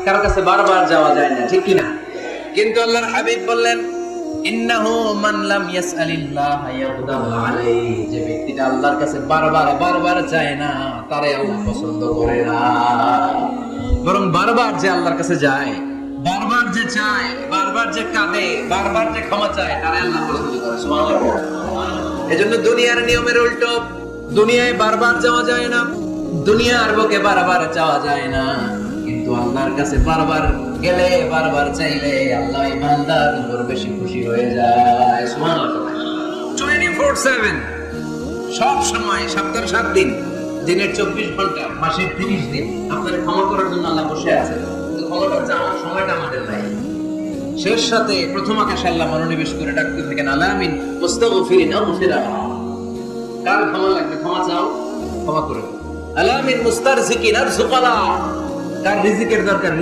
কারো কাছে বারবার যাওয়া যায় না, ঠিক কি না? কিন্তু আল্লাহর হাবিব বললেন, ইন্নাহু মান লাম ইয়াসআলিল্লাহ ইয়াগদাবু আলাইহি, যে ব্যক্তিটা আল্লাহর কাছে বারবার চায় না, তারে আল্লাহ পছন্দ করে না। বরং বারবার যে আল্লাহর কাছে যায়, বারবার যে চায়, বারবার যে কাঁদে, বারবার যে ক্ষমা চায়, তারে আল্লাহ পছন্দ করে। সুবহানাল্লাহ। এজন্য দুনিয়ার নিয়মের উল্টো, দুনিয়ায় বারবার যাওয়া যায় না, দুনিয়ার বুকে বারবার চাওয়া যায় না, কিন্তু আল্লাহর কাছে বারবার গেলে, বারবার চাইলে আল্লাহ বান্দার উপর বেশি খুশি হয়ে যায়। সুবহানাল্লাহ। 24/7, সব সময়, সপ্তাহের 7 দিন, দিনের 24 ঘন্টা, মাসের 30 দিন আপনাদের ক্ষমা করার জন্য আল্লাহ বসে আছেন। কিন্তু ক্ষমাটা চাওয়ার সময়টা আমাদের নাই। শেষ সাথে প্রথম আকাশে আল্লাহ মনোনিবেশ করে ডাকতে থাকেন, আলামিন মুস্তাগফিরিন আগফিরা। কার ক্ষমা লাগবে ক্ষমা চাও, ক্ষমা করে দাও। আলামিন মুস্তারজিকিন আরযুকালা, কার রিজিকের দরকার